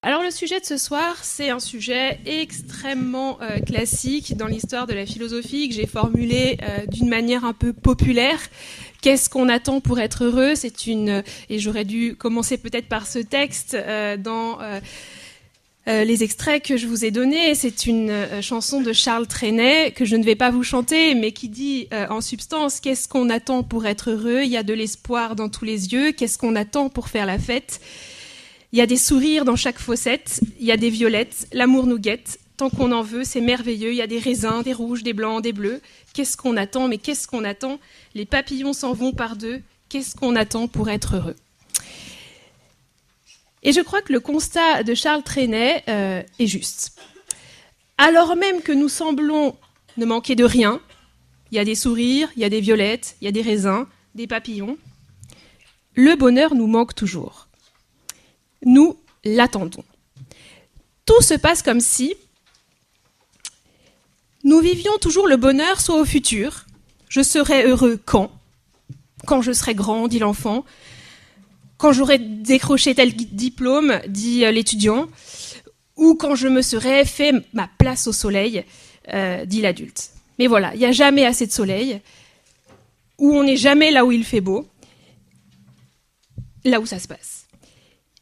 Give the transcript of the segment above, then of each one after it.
Alors le sujet de ce soir, c'est un sujet extrêmement classique dans l'histoire de la philosophie que j'ai formulé d'une manière un peu populaire. Qu'est-ce qu'on attend pour être heureux ? Et j'aurais dû commencer peut-être par ce texte dans les extraits que je vous ai donnés. C'est une chanson de Charles Trenet que je ne vais pas vous chanter, mais qui dit en substance: qu'est-ce qu'on attend pour être heureux ? Il y a de l'espoir dans tous les yeux. Qu'est-ce qu'on attend pour faire la fête ? Il y a des sourires dans chaque fossette, il y a des violettes, l'amour nous guette, tant qu'on en veut, c'est merveilleux, il y a des raisins, des rouges, des blancs, des bleus. Qu'est-ce qu'on attend ? Mais qu'est-ce qu'on attend ? Les papillons s'en vont par deux, qu'est-ce qu'on attend pour être heureux ? Et je crois que le constat de Charles Trenet est juste. Alors même que nous semblons ne manquer de rien, il y a des sourires, il y a des violettes, il y a des raisins, des papillons, le bonheur nous manque toujours. Nous l'attendons. Tout se passe comme si nous vivions toujours le bonheur, soit au futur. Je serai heureux quand ? Quand je serai grand, dit l'enfant. Quand j'aurai décroché tel diplôme, dit l'étudiant. Ou quand je me serai fait ma place au soleil, dit l'adulte. Mais voilà, il n'y a jamais assez de soleil. Ou on n'est jamais là où il fait beau. Là où ça se passe.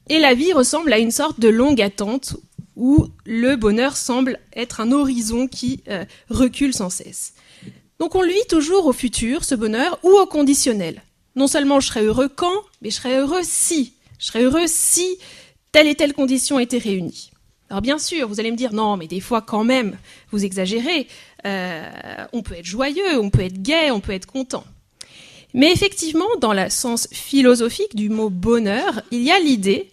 Et la vie ressemble à une sorte de longue attente où le bonheur semble être un horizon qui recule sans cesse. Donc on le vit toujours au futur, ce bonheur, ou au conditionnel. Non seulement je serai heureux quand, mais je serai heureux si. Je serai heureux si telle et telle condition était réunie. Alors bien sûr, vous allez me dire, non, mais des fois quand même, vous exagérez. On peut être joyeux, on peut être gai, on peut être content. Mais effectivement, dans le sens philosophique du mot bonheur, il y a l'idée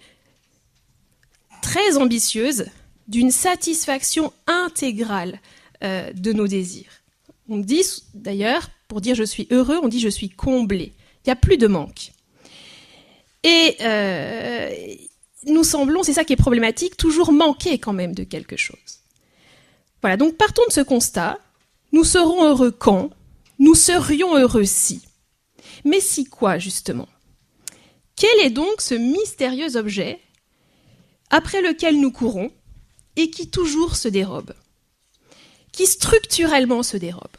très ambitieuse d'une satisfaction intégrale de nos désirs. On dit d'ailleurs, pour dire je suis heureux, on dit je suis comblé. Il n'y a plus de manque. Et nous semblons, c'est ça qui est problématique, toujours manquer quand même de quelque chose. Voilà, donc partons de ce constat. Nous serons heureux quand ? Nous serions heureux si. Mais si quoi, justement ? Quel est donc ce mystérieux objet après lequel nous courons et qui toujours se dérobe ? Qui structurellement se dérobe ?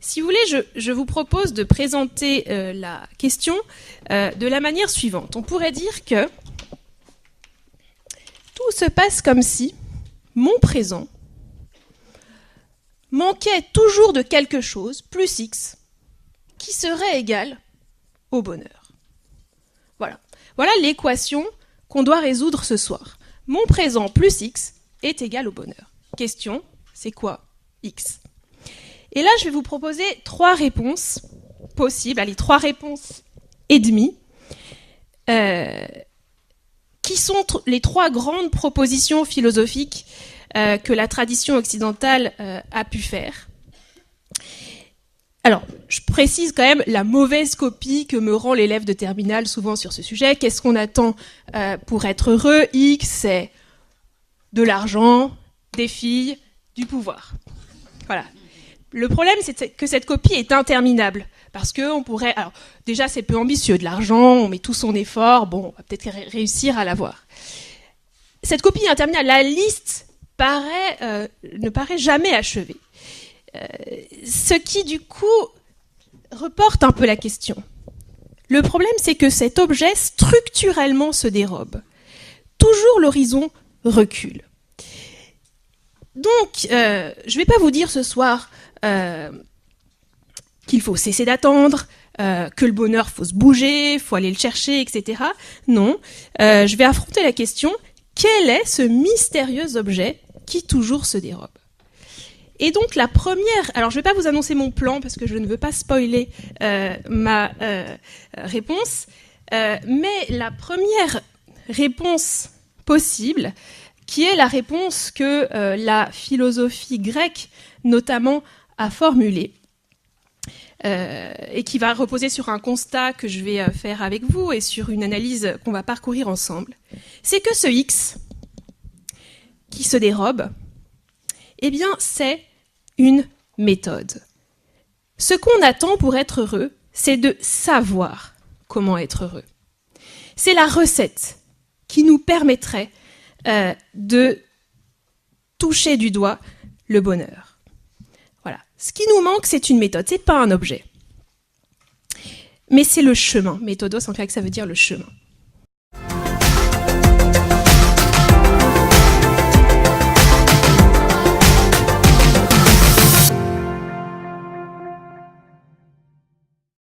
Si vous voulez, je vous propose de présenter la question de la manière suivante. On pourrait dire que tout se passe comme si mon présent manquait toujours de quelque chose, plus X, qui serait égal au bonheur. Voilà. Voilà l'équation qu'on doit résoudre ce soir. Mon présent plus X est égal au bonheur. Question, c'est quoi X ? Et là, je vais vous proposer 3 réponses possibles, allez, 3 réponses et demie, qui sont les 3 grandes propositions philosophiques que la tradition occidentale a pu faire. Alors, je précise quand même la mauvaise copie que me rend l'élève de terminale souvent sur ce sujet. Qu'est-ce qu'on attend pour être heureux ? X, c'est de l'argent, des filles, du pouvoir. Voilà. Le problème, c'est que cette copie est interminable. Parce qu'on pourrait... Alors, déjà, c'est peu ambitieux. De l'argent, on met tout son effort. Bon, on va peut-être réussir à l'avoir. Cette copie est interminable. La liste ne paraît jamais achevée. Ce qui, du coup, reporte un peu la question. Le problème, c'est que cet objet, structurellement, se dérobe. Toujours l'horizon recule. Donc, je ne vais pas vous dire ce soir qu'il faut cesser d'attendre, que le bonheur, faut se bouger, il faut aller le chercher, etc. Non, je vais affronter la question, quel est ce mystérieux objet qui toujours se dérobe ? Et donc la première, alors je ne vais pas vous annoncer mon plan parce que je ne veux pas spoiler ma réponse, mais la première réponse possible, qui est la réponse que la philosophie grecque notamment a formulée, et qui va reposer sur un constat que je vais faire avec vous et sur une analyse qu'on va parcourir ensemble, c'est que ce X qui se dérobe, eh bien, c'est une méthode. Ce qu'on attend pour être heureux, c'est de savoir comment être heureux. C'est la recette qui nous permettrait de toucher du doigt le bonheur. Voilà. Ce qui nous manque, c'est une méthode, c'est pas un objet. Mais c'est le chemin. Méthodos en grec, ça veut dire le chemin.